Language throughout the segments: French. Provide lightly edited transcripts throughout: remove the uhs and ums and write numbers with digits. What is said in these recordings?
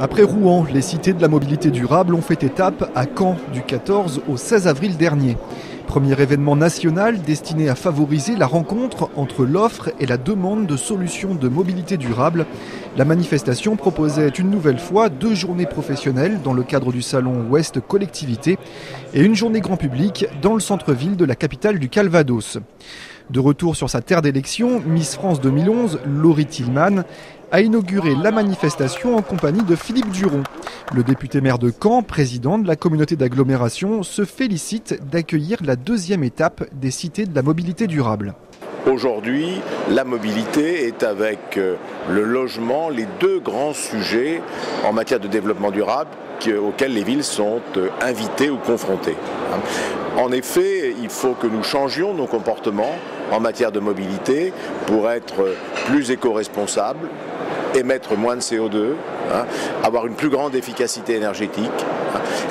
Après Rouen, les cités de la mobilité durable ont fait étape à Caen du 14 au 16 avril dernier. Premier événement national destiné à favoriser la rencontre entre l'offre et la demande de solutions de mobilité durable. La manifestation proposait une nouvelle fois 2 journées professionnelles dans le cadre du salon Ouest Collectivité et une journée grand public dans le centre-ville de la capitale du Calvados. De retour sur sa terre d'élection, Miss France 2011, Laurie Tillman, a inauguré la manifestation en compagnie de Philippe Duron. Le député maire de Caen, président de la communauté d'agglomération, se félicite d'accueillir la 2e étape des cités de la mobilité durable. Aujourd'hui, la mobilité est avec le logement les 2 grands sujets en matière de développement durable auxquels les villes sont invitées ou confrontées. En effet, il faut que nous changions nos comportements en matière de mobilité pour être plus éco-responsables, émettre moins de CO2, avoir une plus grande efficacité énergétique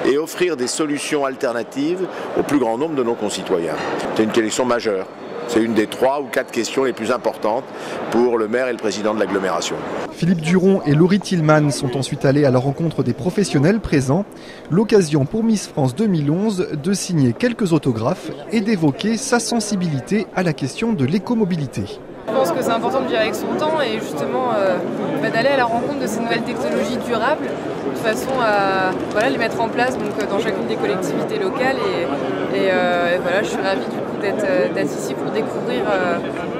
et offrir des solutions alternatives au plus grand nombre de nos concitoyens. C'est une question majeure. C'est une des 3 ou 4 questions les plus importantes pour le maire et le président de l'agglomération. Philippe Duron et Laurie Tillman sont ensuite allés à la rencontre des professionnels présents. L'occasion pour Miss France 2011 de signer quelques autographes et d'évoquer sa sensibilité à la question de l'écomobilité. Je pense que c'est important de vivre avec son temps et justement d'aller à la rencontre de ces nouvelles technologies durables de façon à les mettre en place dans chacune des collectivités locales et je suis ravie du coup d'être ici pour découvrir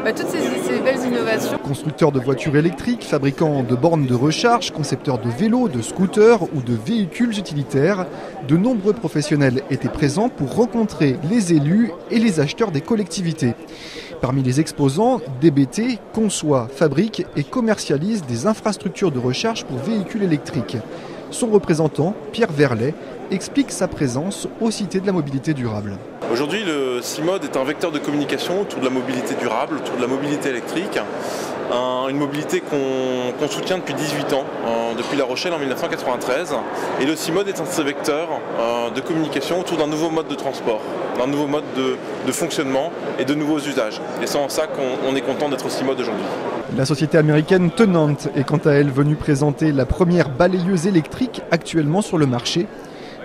toutes ces belles innovations. Constructeurs de voitures électriques, fabricants de bornes de recharge, concepteurs de vélos, de scooters ou de véhicules utilitaires, de nombreux professionnels étaient présents pour rencontrer les élus et les acheteurs des collectivités. Parmi les exposants, DBT conçoit, fabrique et commercialise des infrastructures de recharge pour véhicules électriques. Son représentant, Pierre Verlet, explique sa présence aux cités de la mobilité durable. Aujourd'hui, le CIMOD est un vecteur de communication autour de la mobilité durable, autour de la mobilité électrique. Une mobilité qu'on soutient depuis 18 ans, depuis La Rochelle en 1993. Et le CIMOD est un de ces vecteurs de communication autour d'un nouveau mode de transport, d'un nouveau mode de fonctionnement et de nouveaux usages. Et c'est en ça qu'on est content d'être au CIMOD aujourd'hui. La société américaine Tennant est quant à elle venue présenter la première balayeuse électrique actuellement sur le marché.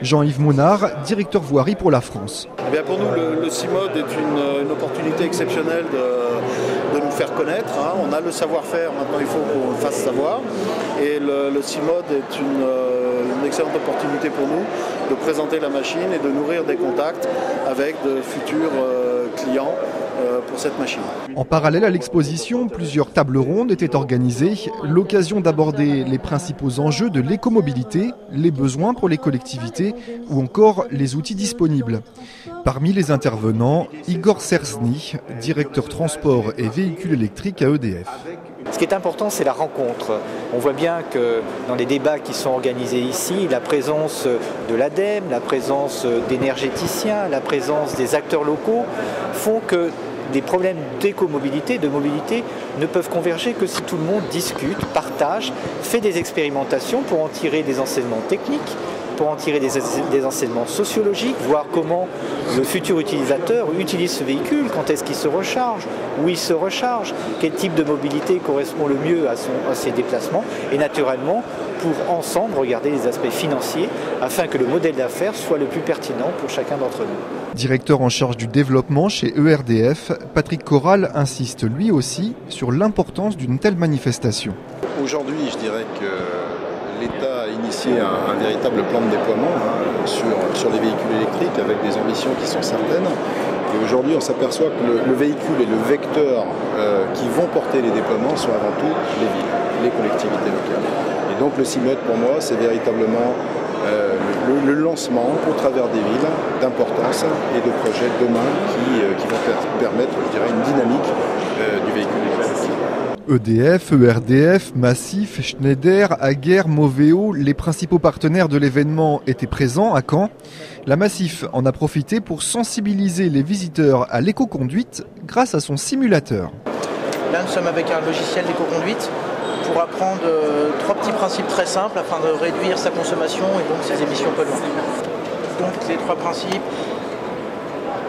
Jean-Yves Monard, directeur voirie pour la France. Pour nous, le CIMOD est une opportunité exceptionnelle de nous faire connaître. On a le savoir-faire, maintenant il faut qu'on le fasse savoir. Et le CIMOD est une excellente opportunité pour nous de présenter la machine et de nourrir des contacts avec de futurs clients pour cette machine. En parallèle à l'exposition, plusieurs tables rondes étaient organisées, l'occasion d'aborder les principaux enjeux de l'écomobilité, les besoins pour les collectivités ou encore les outils disponibles. Parmi les intervenants, Igor Serzny, directeur transport et véhicules électriques à EDF. Ce qui est important, c'est la rencontre. On voit bien que dans les débats qui sont organisés ici, la présence de l'ADEME, la présence d'énergéticiens, la présence des acteurs locaux font que des problèmes d'écomobilité, de mobilité, ne peuvent converger que si tout le monde discute, partage, fait des expérimentations pour en tirer des enseignements techniques, pour en tirer des enseignements sociologiques, voir comment le futur utilisateur utilise ce véhicule, quand est-ce qu'il se recharge, où il se recharge, quel type de mobilité correspond le mieux à ses déplacements, et naturellement, pour ensemble regarder les aspects financiers, afin que le modèle d'affaires soit le plus pertinent pour chacun d'entre nous. Directeur en charge du développement chez ERDF, Patrick Corral insiste lui aussi sur l'importance d'une telle manifestation. Aujourd'hui, je dirais que l'État a initié un véritable plan de déploiement sur les véhicules électriques avec des ambitions qui sont certaines. Et aujourd'hui, on s'aperçoit que le véhicule et le vecteur qui vont porter les déploiements sont avant tout les villes, les collectivités locales. Et donc le CIMOD, pour moi, c'est véritablement le lancement au travers des villes d'importance et de projets demain qui vont permettre, je dirais, une dynamique du véhicule électrique. EDF, ERDF, Massif, Schneider, Aguerre, Moveo, les principaux partenaires de l'événement étaient présents à Caen. La Massif en a profité pour sensibiliser les visiteurs à l'éco-conduite grâce à son simulateur. Là, nous sommes avec un logiciel d'éco-conduite pour apprendre 3 petits principes très simples afin de réduire sa consommation et donc ses émissions polluantes. Donc les 3 principes,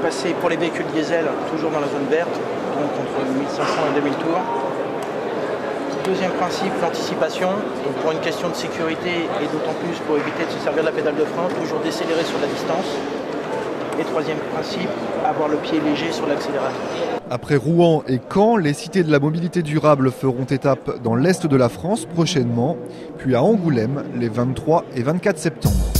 passer pour les véhicules diesel toujours dans la zone verte, donc entre 1500 et 2000 tours. Deuxième principe, l'anticipation. Donc pour une question de sécurité et d'autant plus pour éviter de se servir de la pédale de frein, toujours décélérer sur la distance. Et troisième principe, avoir le pied léger sur l'accélérateur. Après Rouen et Caen, les cités de la mobilité durable feront étape dans l'est de la France prochainement, puis à Angoulême les 23 et 24 septembre.